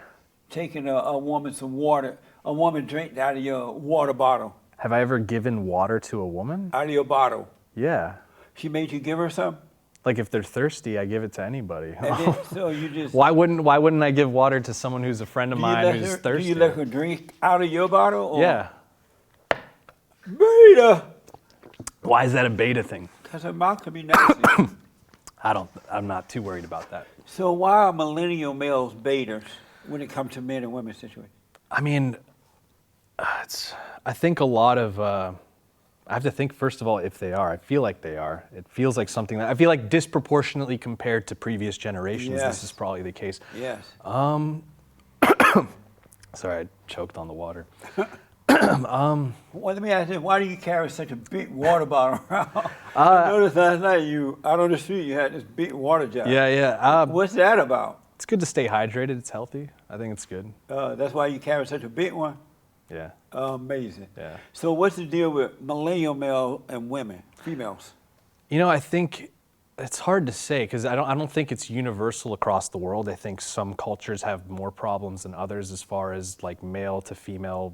Taking a woman some water, a woman drink out of your water bottle. Have I ever given water to a woman? Out of your bottle. Yeah. She made you give her some? Like if they're thirsty, I give it to anybody. And then, so you just. Why wouldn't I give water to someone who's a friend of mine who's thirsty? Do you let her drink out of your bottle? Or? Yeah. Beta! Why is that a beta thing? Because her mouth can be nasty. I'm not too worried about that. So why are millennial males betas when it comes to men and women situations? I mean, I think a lot of, I have to think first of all if they are. I feel like they are. It feels like something that, I feel like disproportionately compared to previous generations, Yes. this is probably the case. Yes. Sorry, I choked on the water. Well, let me ask you, why do you carry such a big water bottle around? I noticed last night you, out on the street, you had this big water jar. Yeah. What's that about? It's good to stay hydrated. It's healthy. I think it's good. That's why you carry such a big one? Yeah. Amazing. Yeah. So what's the deal with millennial male and women, females? You know, I think it's hard to say because I don't think it's universal across the world. I think some cultures have more problems than others as far as like male to female,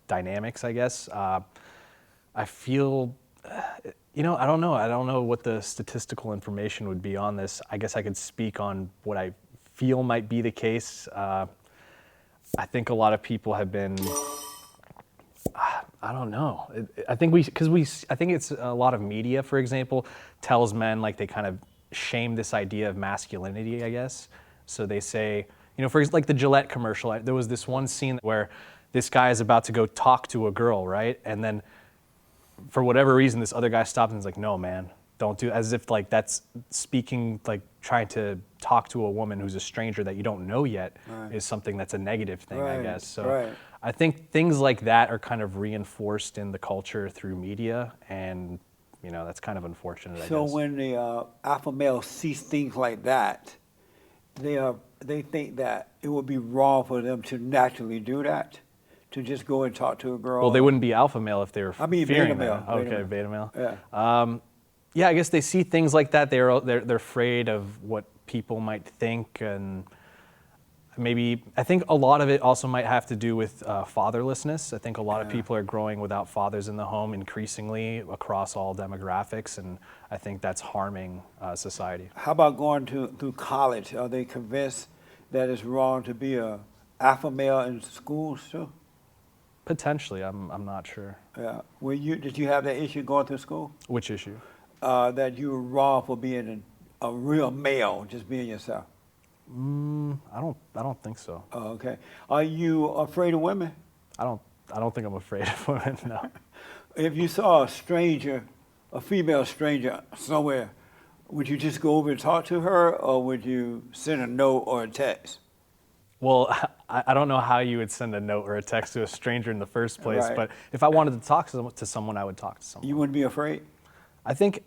dynamics, I guess. I feel, I don't know. I don't know what the statistical information would be on this. I guess I could speak on what I feel might be the case. I think a lot of people have been, I don't know. I think it's a lot of media, for example, tells men like they kind of shame this idea of masculinity, I guess. So they say, for like the Gillette commercial, there was this one scene where this guy is about to go talk to a girl, right? And then for whatever reason, this other guy stops and is like, no, man, don't do, as if like that's speaking, like trying to talk to a woman who's a stranger that you don't know yet is something that's a negative thing, I guess. So I think things like that are kind of reinforced in the culture through media, and that's kind of unfortunate, I guess. So when the alpha males see things like that, they think that it would be wrong for them to naturally do that, to just go and talk to a girl. Well, they wouldn't be alpha male if they were fearing beta that. male. Okay, beta male. Yeah. Yeah, I guess they see things like that. They're afraid of what people might think, and maybe, I think a lot of it also might have to do with fatherlessness. I think a lot of people are growing without fathers in the home increasingly across all demographics, and I think that's harming society. How about going through college? Are they convinced that it's wrong to be a alpha male in schools too? Potentially, I'm not sure. Yeah. Did you have that issue going through school? Which issue? That you were wrong for being a real male, just being yourself. I don't think so. Oh, okay. Are you afraid of women? I don't think I'm afraid of women, no. If you saw a stranger, a female stranger somewhere, would you just go over and talk to her, or would you send a note or a text? Well, I don't know how you would send a note or a text to a stranger in the first place, Right. but if I wanted to talk to someone, I would talk to someone. You wouldn't be afraid? I think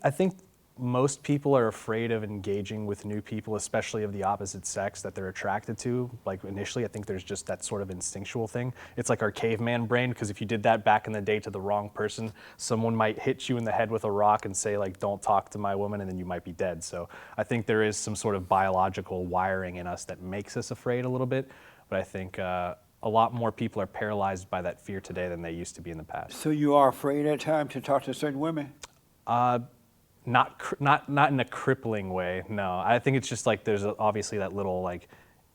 most people are afraid of engaging with new people, especially of the opposite sex that they're attracted to. Like initially, I think there's just that sort of instinctual thing. It's like our caveman brain, because if you did that back in the day to the wrong person, someone might hit you in the head with a rock and say like, don't talk to my woman, and then you might be dead. So I think there is some sort of biological wiring in us that makes us afraid a little bit. But I think a lot more people are paralyzed by that fear today than they used to be in the past. So you are afraid at times to talk to certain women? Not in a crippling way, no. I think it's just like there's obviously that little like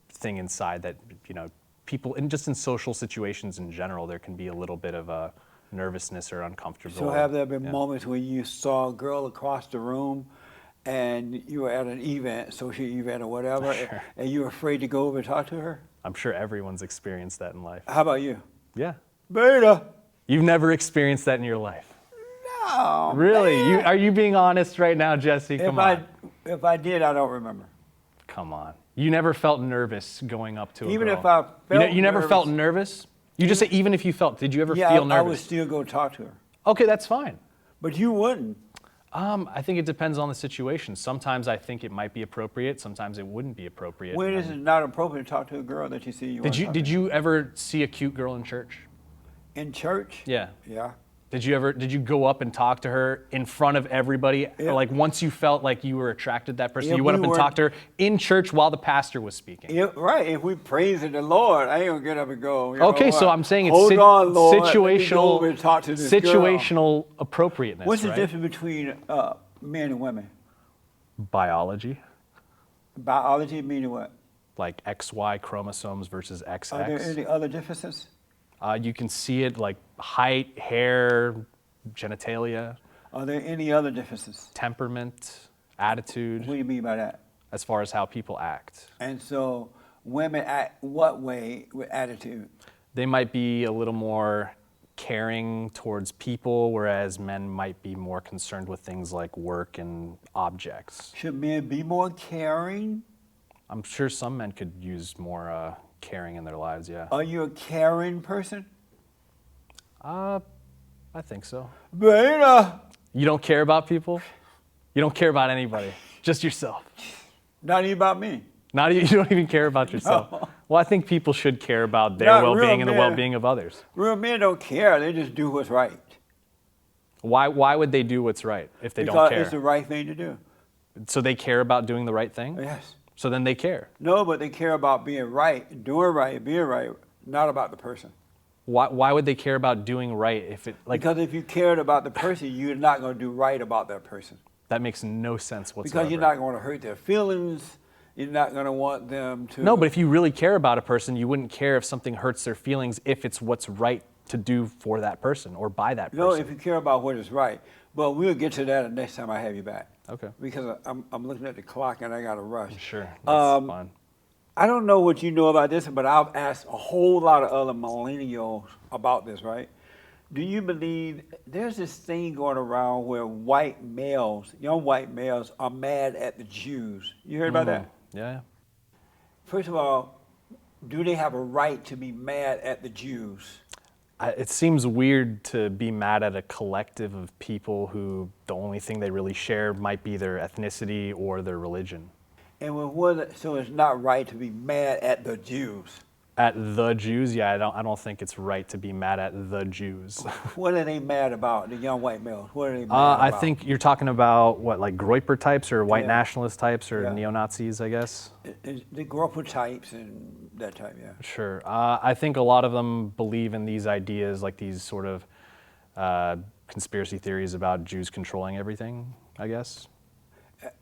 thing inside that, you know, people, and just in social situations in general, there can be a little bit of a nervousness or uncomfortable. So have there been moments when you saw a girl across the room and you were at an event, social event or whatever, Sure. and you were afraid to go over and talk to her? I'm sure everyone's experienced that in life. How about you? Yeah. Beta. You've never experienced that in your life. No. Really? man. Are you being honest right now, Jesse? Come on. If I did, I don't remember. Come on. You never felt nervous going up to a Even girl? if I felt You never nervous. felt nervous? You just say even if you felt, did you ever Yeah, feel I nervous? would still go talk to her. Okay, that's fine. But you wouldn't. I think it depends on the situation. Sometimes I think it might be appropriate. Sometimes it wouldn't be appropriate. When is it not appropriate to talk to a girl that you see you want to talk Did to? you ever see a cute girl in church? In church? Yeah. Yeah. Did you go up and talk to her in front of everybody? Yeah. Or like once you felt like you were attracted to that person, If you went we up and were- talked to her in church while the pastor was speaking? Right. If we praising the Lord, I ain't gonna get up and go. You Okay, know so what? I'm saying it's Hold on, Lord. Let me go situational, over and talk to this girl. situational appropriateness. What's the right? difference between men and women? Biology, Biology meaning what? like XY chromosomes versus XX. Are there any other differences? You can see it like height, hair, genitalia, Are there any other differences? temperament, attitude, What do you mean by that? as far as how people act. And so women act what way with attitude? They might be a little more caring towards people, whereas men might be more concerned with things like work and objects. Should men be more caring? I'm sure some men could use more caring in their lives, yeah. Are you a caring person? I think so. Beta. You don't care about people? You don't care about anybody, just yourself. Not even about me. Not even, you don't even care about yourself. No. Well, I think people should care about their Not real well-being and the men. well-being of others. Real men don't care. They just do what's right. Why would they do what's right if they Because don't care? it's the right thing to do. So they care about doing the right thing? Yes. So then they care. No, but they care about being right, doing right, being right, not about the person. Why would they care about doing right if it like Because if you cared about the person, you're not going to do right about that person. that makes no sense whatsoever? Because you're not going to hurt their feelings. You're not going to want them to. No, but if you really care about a person, you wouldn't care if something hurts their feelings if it's what's right to do for that person or by that person. No, if you care about what is right. But we'll get to that the next time I have you back. Okay. Because I'm looking at the clock and I got to rush. Sure, that's fine. I don't know what you know about this, but I've asked a whole lot of other millennials about this, right? Do you believe there's this thing going around where white males, young white males, are mad at the Jews? You heard about that? Yeah. First of all, do they have a right to be mad at the Jews? It seems weird to be mad at a collective of people who the only thing they really share might be their ethnicity or their religion. And so it's not right to be mad at the Jews. At the Jews, yeah, I don't think it's right to be mad at the Jews. What are they mad about, the young white males? What are they mad I about? think you're talking about what, like Groyper types or white Yeah. nationalist types or Yeah. neo-Nazis, I guess. The Groper types and that type, yeah. Sure. I think a lot of them believe in these ideas, like these sort of conspiracy theories about Jews controlling everything, I guess.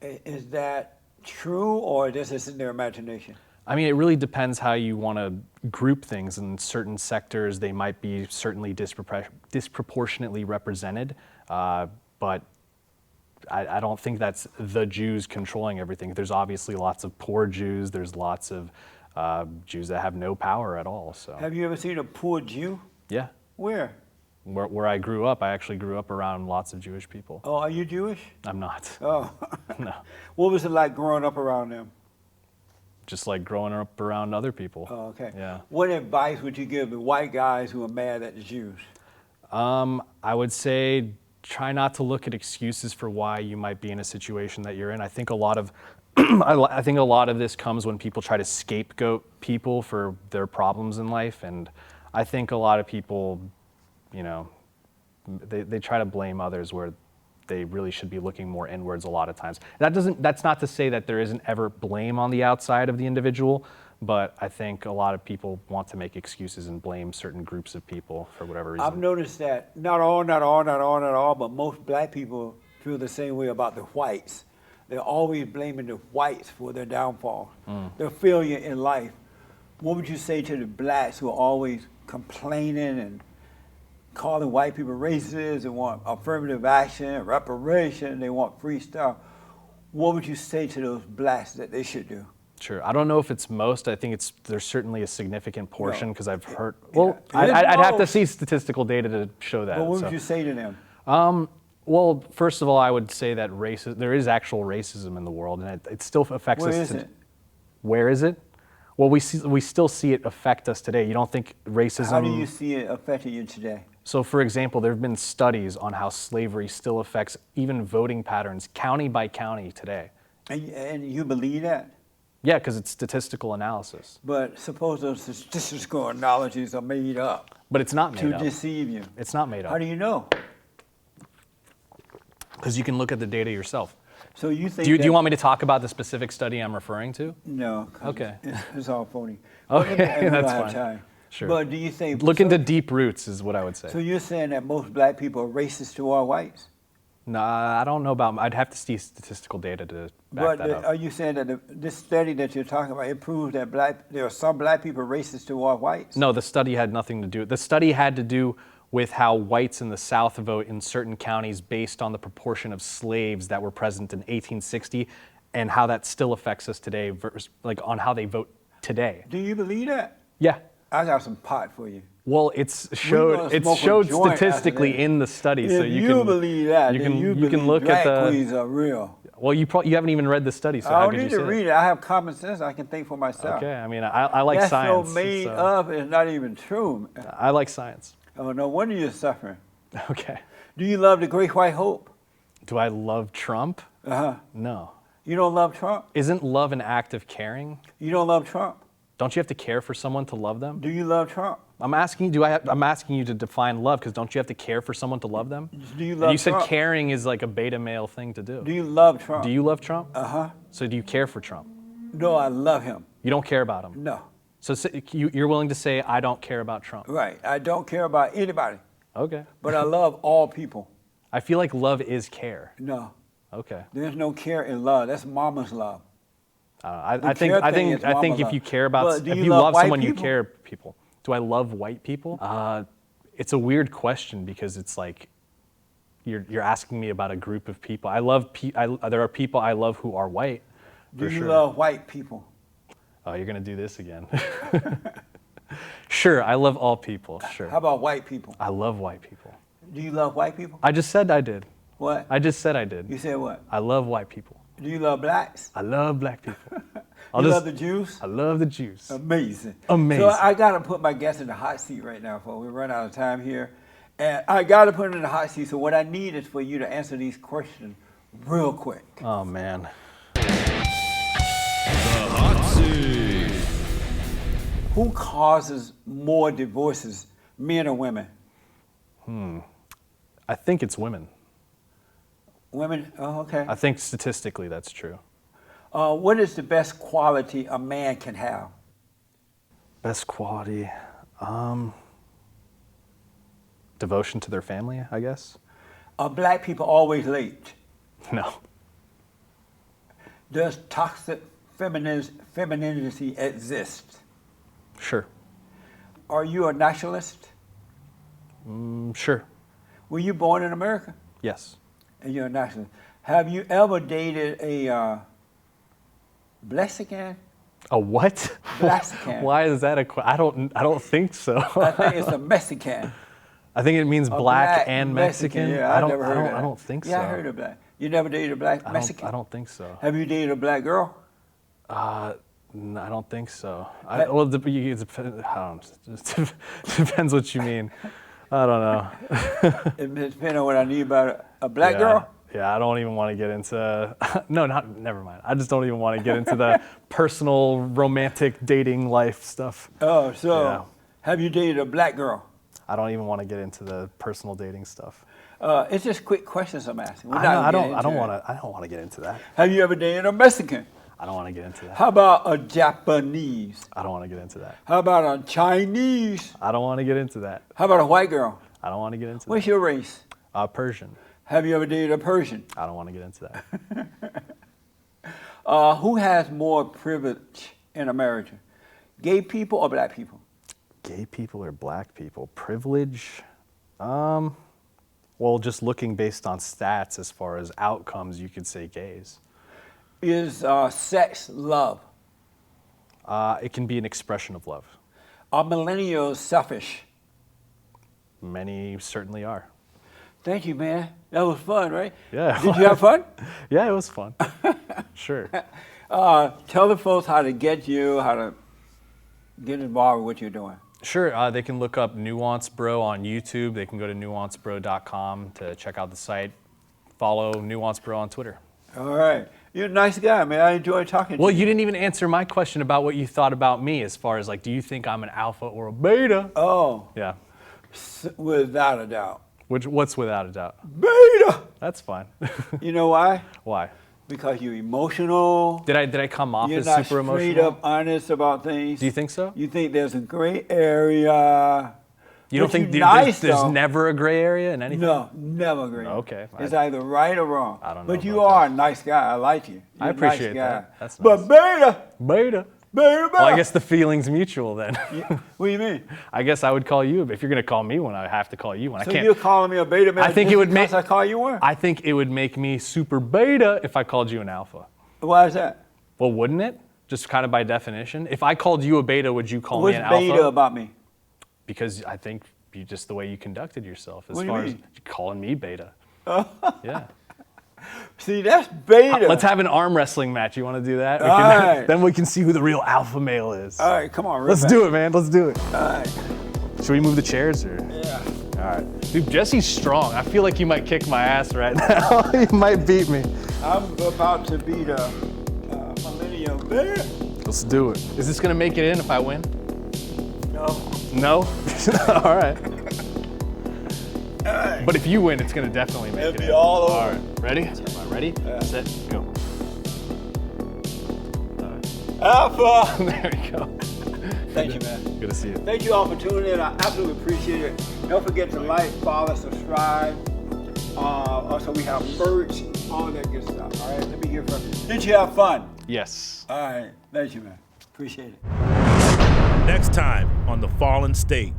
Is that true, or this is in their imagination? I mean, it really depends how you want to group things. In certain sectors, they might be certainly disproportionately represented, but I don't think that's the Jews controlling everything. There's obviously lots of poor Jews. There's lots of Jews that have no power at all. So. Have you ever seen a poor Jew? Yeah. Where? Where I grew up, I actually grew up around lots of Jewish people. Oh, are you Jewish? I'm not. Oh. No. What was it like growing up around them? Just like growing up around other people. Oh, okay. Yeah. What advice would you give the white guys who are mad at the Jews? I would say try not to look at excuses for why you might be in a situation that you're in. I think a lot of I think a lot of this comes when people try to scapegoat people for their problems in life, and I think a lot of people, you know, they try to blame others where they really should be looking more inwards a lot of times. That's not to say that there isn't ever blame on the outside of the individual, but I think a lot of people want to make excuses and blame certain groups of people for whatever reason. I've noticed that not all, but most black people feel the same way about the whites. They're always blaming the whites for their downfall, their failure in life. What would you say to the blacks who are always complaining and calling white people racist and want affirmative action, reparation, they want free stuff? What would you say to those blacks that they should do? Sure. I don't know if it's most. I think there's certainly a significant portion because I've heard. Well, Yeah, I'd have to see statistical data to show that. But what would you say to them? Well, first of all, I would say that there is actual racism in the world, and it still affects us. Where is it? Where is it? Well, we still see it affect us today. You don't think racism? How do you see it affecting you today? So, for example, there have been studies on how slavery still affects even voting patterns, county by county today. And you believe that? Yeah, because it's statistical analysis. But suppose those statistical analogies are made up. But it's not made up. To deceive you. It's not made up. How do you know? Because you can look at the data yourself. So you think? Do you want me to talk about the specific study I'm referring to? No. Okay. It's all phony. Okay, We don't that's have fine. time. Sure. But do you think? Look into deep roots is what I would say. So you're saying that most black people are racist toward whites? Nah, I don't know about. I'd have to see statistical data to back that up. Are you saying that this study that you're talking about, it proves that there are some black people racist toward whites? No, the study had nothing to do. The study had to do with how whites in the South vote in certain counties based on the proportion of slaves that were present in 1860, and how that still affects us today, like on how they vote today. Do you believe that? Yeah. I got some pot for you. Well, it's showed statistically in the study, so If you you can believe that, you then can you you believe can look drag at the. queens are real. Well, you haven't even read the study, so I how don't could you need say to that? read it. I have common sense. I can think for myself. Okay, I mean, I like That's science. so made so up. It's not even true. I like science. Oh, no wonder you're suffering. Okay. Do you love the Great White Hope? Do I love Trump? Uh-huh. No. You don't love Trump? Isn't love an act of caring? You don't love Trump? Don't you have to care for someone to love them? Do you love Trump? I'm asking you. I'm asking you to define love, because don't you have to care for someone to love them? Do you And love you said Trump? caring is like a beta male thing to do. Do you love Trump? Do you love Trump? Uh-huh. So do you care for Trump? No, I love him. You don't care about him. No. So you're willing to say I don't care about Trump? Right. I don't care about anybody, Okay. but I love all people. I feel like love is care. No. Okay. There's no care in love. That's mama's love. I think if you care about, if you love love white someone, you people? care people. Do I love white people? It's a weird question, because it's like you're asking me about a group of people. There are people I love who are white. Do you sure. love white people? Oh, you're gonna do this again. Sure, I love all people. Sure. How about white people? I love white people. Do you love white people? I just said I did. What? I just said I did. You said what? I love white people. Do you love blacks? I love black people. You love the Jews? I love the Jews. Amazing. Amazing. So I got to put my guest in the hot seat right now, folks. We run out of time here. And I got to put him in the hot seat. So what I need is for you to answer these questions real quick. Oh, man. Who causes more divorces, men or women? I think it's women. Women? Oh, okay. I think statistically that's true. What is the best quality a man can have? Best quality, devotion to their family, I guess. Are black people always late? No. Does toxic femininity exist? Sure. Are you a nationalist? Sure. Were you born in America? Yes. And you're a nationalist. Have you ever dated a Mexican? A what? Mexican. Why is that I don't think so. I think it's a Mexican. I think it means black and Mexican. Yeah, I never heard of that. I don't think so. Yeah, I heard of that. You never dated a black Mexican? I don't think so. Have you dated a black girl? I don't think so. Well, it depends what you mean. I don't know. It depends on what I need about a black girl? Yeah, I don't even want to get into, never mind. I just don't even want to get into the personal romantic dating life stuff. Oh, so have you dated a black girl? I don't even want to get into the personal dating stuff. It's just quick questions I'm asking. I don't want to get into that. Have you ever dated a Mexican? I don't want to get into that. How about a Japanese? I don't want to get into that. How about a Chinese? I don't want to get into that. How about a white girl? I don't want to get into What's that. your race? Persian. Have you ever dated a Persian? I don't want to get into that. Who has more privilege in America? Gay people or black people? Gay people or black people? Privilege? Well, just looking based on stats as far as outcomes, you could say gays. Is sex love? It can be an expression of love. Are millennials selfish? Many certainly are. Thank you, man. That was fun, right? Yeah. Did you have fun? Yeah, it was fun. Sure. Tell the folks how to get you, how to get involved with what you're doing. Sure. They can look up Nuance Bro on YouTube. They can go to nuancebro.com to check out the site. Follow Nuance Bro on Twitter. All right. You're a nice guy, man. I enjoy talking to Well, you. you didn't even answer my question about what you thought about me as far as, like, do you think I'm an alpha or a beta? Oh, Yeah. without a doubt. What's without a doubt? Beta! That's fine. You know why? Why? Because you're emotional. Did I come off You're as not super straight emotional? up honest about things. Do you think so? You think there's a gray area. You don't But think you're there's though. never a gray area in anything? No, never gray. Okay. It's either right or wrong. I don't know But you about are a nice guy. I like you. You're I appreciate a nice guy. that. That's But nice. beta, Beta. beta. Well, I guess the feeling's mutual then. What do you mean? I guess I would call you, if you're going to call me one, I have to call you one. So I can't. you're calling me a beta man? I think just it would because make- I call you one. I think it would make me super beta if I called you an alpha. Why is that? Well, wouldn't it? Just kind of by definition. If I called you a beta, would you call What's me an alpha? beta about me? Because I think just the way you conducted yourself, as What do you far as mean? calling me beta. Yeah. See, that's beta. Let's have an arm wrestling match. You want to do that? All right. Then we can see who the real alpha male is. All right, come on. Let's do it, man. Let's do it. All right. Should we move the chairs or? Yeah. All right. Dude, Jesse's strong. I feel like you might kick my ass right now. You might beat me. I'm about to beat a millennial beta. Let's do it. Is this gonna make it in if I win? No. No? All right. But if you win, it's gonna definitely make It'll it be in. all over. All right. Ready? Ready? Set, go. Alpha. There we go. Thank you, man. Good to see you. Thank you all for tuning in. I absolutely appreciate it. Don't forget to like, follow, subscribe. Also, we have merch, all that good stuff. All right, let me hear from you. Did you have fun? Yes. All right, thank you, man. Appreciate it. Next time on The Fallen State.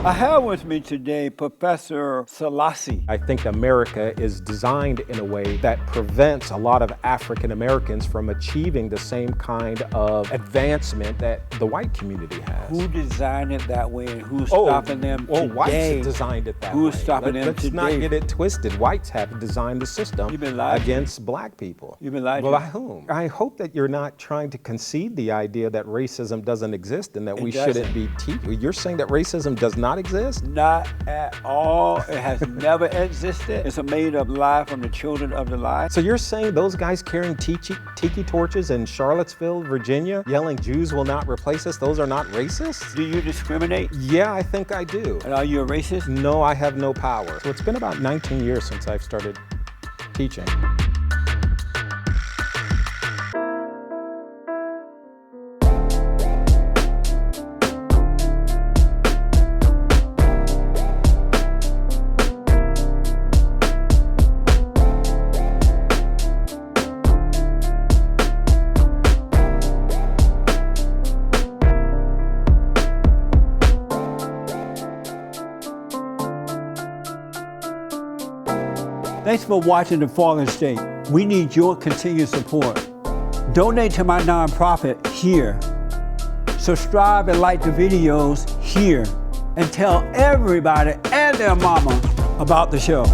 I have with me today Professor Selassie. I think America is designed in a way that prevents a lot of African Americans from achieving the same kind of advancement that the white community has. Who designed it that way and who's stopping them Oh, today? whites designed it that way. Who's stopping them Let's today? not get it twisted. Whites have designed the system You've been lied to. against black people. You've been lied to. Well, by whom? I hope that you're not trying to concede the idea that racism doesn't exist and that we doesn't. shouldn't be teaching. You're saying that racism does not exist? Not at all. It has never existed. It's a made-up lie from the children of the lie. So you're saying those guys carrying tiki torches in Charlottesville, Virginia, yelling Jews will not replace us, those are not racists? Do you discriminate? Yeah, I think I do. And are you a racist? No, I have no power. So it's been about 19 years since I've started teaching. Thanks for watching The Fallen State. We need your continued support. Donate to my nonprofit here. Subscribe and like the videos here. And tell everybody and their mama about the show.